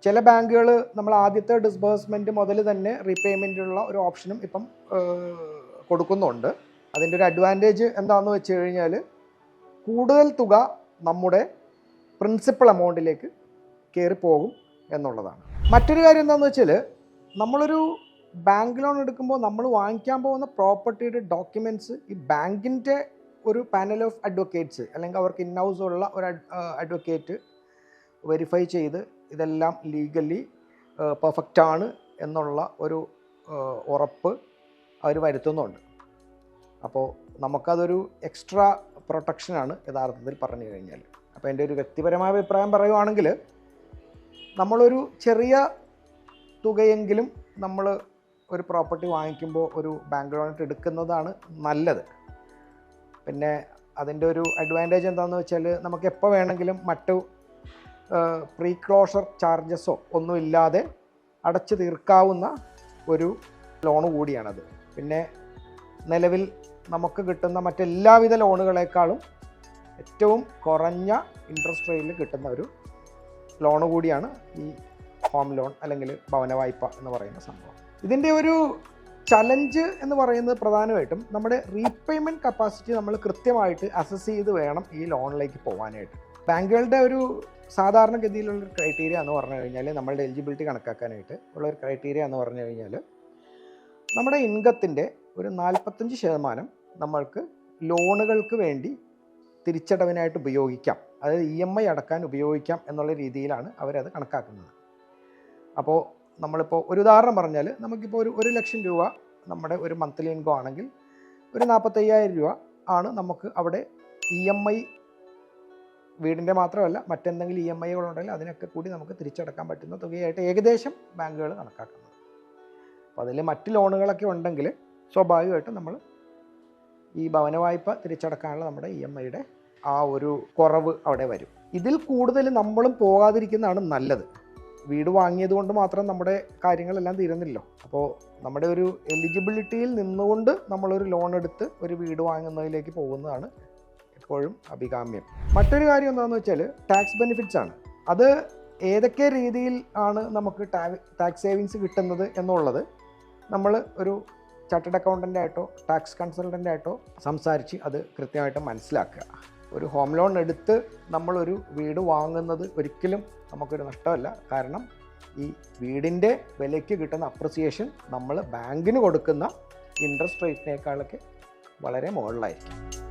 ചില ബാങ്കുകൾ നമ്മൾ ആദ്യത്തെ ഡിസ്ബേഴ്സ്മെൻറ്റ് മുതൽ തന്നെ റീപേയ്മെൻറ്റിനുള്ള ഒരു ഓപ്ഷനും ഇപ്പം കൊടുക്കുന്നുണ്ട്. അതിൻ്റെ ഒരു അഡ്വാൻറ്റേജ് എന്താണെന്ന് വെച്ച് കഴിഞ്ഞാൽ കൂടുതൽ തുക നമ്മുടെ പ്രിൻസിപ്പൽ എമൗണ്ടിലേക്ക് കയറി പോകും എന്നുള്ളതാണ്. മറ്റൊരു കാര്യം എന്താണെന്ന് വെച്ചാൽ നമ്മളൊരു ബാങ്ക് ലോൺ എടുക്കുമ്പോൾ നമ്മൾ വാങ്ങിക്കാൻ പോകുന്ന പ്രോപ്പർട്ടിയുടെ ഡോക്യുമെൻറ്റ്സ് ഈ ബാങ്കിൻ്റെ ഒരു പാനൽ ഓഫ് അഡ്വക്കേറ്റ്സ് അല്ലെങ്കിൽ അവർക്ക് ഇൻ ഹൗസ് ഉള്ള ഒരു അഡ്വക്കേറ്റ് വെരിഫൈ ചെയ്ത് ഇതെല്ലാം ലീഗലി പെർഫെക്റ്റ് ആണ് എന്നുള്ള ഒരു ഉറപ്പ് അവർ വരുത്തുന്നുണ്ട്. അപ്പോൾ നമുക്കതൊരു എക്സ്ട്രാ പ്രൊട്ടക്ഷനാണ് യഥാർത്ഥത്തിൽ പറഞ്ഞു കഴിഞ്ഞാൽ. അപ്പോൾ എൻ്റെ ഒരു വ്യക്തിപരമായ അഭിപ്രായം പറയുവാണെങ്കിൽ നമ്മളൊരു ചെറിയ തുകയെങ്കിലും നമ്മൾ ഒരു പ്രോപ്പർട്ടി വാങ്ങിക്കുമ്പോൾ ഒരു ബാങ്ക് ലോൺ എടുക്കുന്നതാണ് നല്ലത്. പിന്നെ അതിൻ്റെ ഒരു അഡ്വാൻറ്റേജ് എന്താണെന്ന് വെച്ചാൽ നമുക്ക് എപ്പോൾ വേണമെങ്കിലും മറ്റു പ്രീ ക്ലോഷർ ചാർജസോ ഒന്നുമില്ലാതെ അടച്ചു തീർക്കാവുന്ന ഒരു ലോണ് കൂടിയാണത്. പിന്നെ നിലവിൽ നമുക്ക് കിട്ടുന്ന മറ്റെല്ലാവിധ ലോണുകളെക്കാളും ഏറ്റവും കുറഞ്ഞ ഇൻട്രസ്റ്റ് റേറ്റിൽ കിട്ടുന്ന ഒരു ലോണ് കൂടിയാണ് ഈ ഹോം ലോൺ അല്ലെങ്കിൽ ഭവന വായ്പ എന്ന് പറയുന്ന സംഭവം. ഇതിൻ്റെ ഒരു ചലഞ്ച് എന്ന് പറയുന്നത് പ്രധാനമായിട്ടും നമ്മുടെ റീപേയ്മെൻറ്റ് കപ്പാസിറ്റി നമ്മൾ കൃത്യമായിട്ട് അസസ് ചെയ്ത് വേണം ഈ ലോണിലേക്ക് പോകാനായിട്ട്. ബാങ്കുകളുടെ ഒരു സാധാരണഗതിയിലുള്ളൊരു ക്രൈറ്റീരിയ എന്ന് പറഞ്ഞു കഴിഞ്ഞാൽ നമ്മളുടെ എലിജിബിലിറ്റി കണക്കാക്കാനായിട്ട് ഉള്ളൊരു ക്രൈറ്റീരിയ എന്ന് പറഞ്ഞു കഴിഞ്ഞാൽ നമ്മുടെ ഇൻകത്തിൻ്റെ ഒരു 45% നമ്മൾക്ക് ലോണുകൾക്ക് വേണ്ടി തിരിച്ചടവിനായിട്ട് ഉപയോഗിക്കാം, അതായത് EMI അടക്കാൻ ഉപയോഗിക്കാം എന്നുള്ള രീതിയിലാണ് അവരത് കണക്കാക്കുന്നത്. അപ്പോൾ നമ്മളിപ്പോൾ ഒരു ഉദാഹരണം പറഞ്ഞാൽ നമുക്കിപ്പോൾ ഒരു 1 ലക്ഷം രൂപ നമ്മുടെ ഒരു മന്ത്ലി ഇൻകം ആണെങ്കിൽ ഒരു 45,000 രൂപ ആണ് നമുക്ക് അവിടെ EMI, വീടിൻ്റെ മാത്രമല്ല മറ്റെന്തെങ്കിലും EMIകളുണ്ടെങ്കിൽ അതിനൊക്കെ കൂടി നമുക്ക് തിരിച്ചടക്കാൻ പറ്റുന്ന തുകയായിട്ട് ഏകദേശം ബാങ്കുകൾ കണക്കാക്കുന്നത്. അപ്പോൾ അതിൽ മറ്റ് ലോണുകളൊക്കെ ഉണ്ടെങ്കിൽ സ്വാഭാവികമായിട്ടും നമ്മൾ ഈ ഭവന വായ്പ തിരിച്ചടക്കാനുള്ള നമ്മുടെ EMIയുടെ ആ ഒരു കുറവ് അവിടെ വരും. ഇതിൽ കൂടുതൽ നമ്മളും പോകാതിരിക്കുന്നതാണ് നല്ലത്. വീട് വാങ്ങിയത് കൊണ്ട് മാത്രം നമ്മുടെ കാര്യങ്ങളെല്ലാം തീരുന്നില്ലല്ലോ. അപ്പോൾ നമ്മുടെ ഒരു എലിജിബിലിറ്റിയിൽ നിന്നുകൊണ്ട് നമ്മളൊരു ലോൺ എടുത്ത് ഒരു വീട് വാങ്ങുന്നതിലേക്ക് പോകുന്നതാണ് എപ്പോഴും അഭികാമ്യം. മറ്റൊരു കാര്യം എന്താണെന്ന് വെച്ചാൽ ടാക്സ് ബെനിഫിറ്റ്സ് ആണ്. അത് ഏതൊക്കെ രീതിയിൽ ആണ് നമുക്ക് ടാക്സ് സേവിങ്സ് കിട്ടുന്നത് എന്നുള്ളത് നമ്മൾ ഒരു ചാർട്ടേഡ് അക്കൗണ്ടൻ്റ് ആയിട്ടോ ടാക്സ് കൺസൾട്ടൻ്റ് ആയിട്ടോ സംസാരിച്ച് അത് കൃത്യമായിട്ട് മനസ്സിലാക്കുക. ഒരു ഹോം ലോൺ എടുത്ത് നമ്മളൊരു വീട് വാങ്ങുന്നത് ഒരിക്കലും നമുക്കൊരു നഷ്ടമല്ല. കാരണം ഈ വീടിൻ്റെ വിലയ്ക്ക് കിട്ടുന്ന അപ്രിസിയേഷൻ നമ്മൾ ബാങ്കിന് കൊടുക്കുന്ന ഇൻട്രസ്റ്റ് റേറ്റിനേക്കാളൊക്കെ വളരെ മുകളിലായിരിക്കും.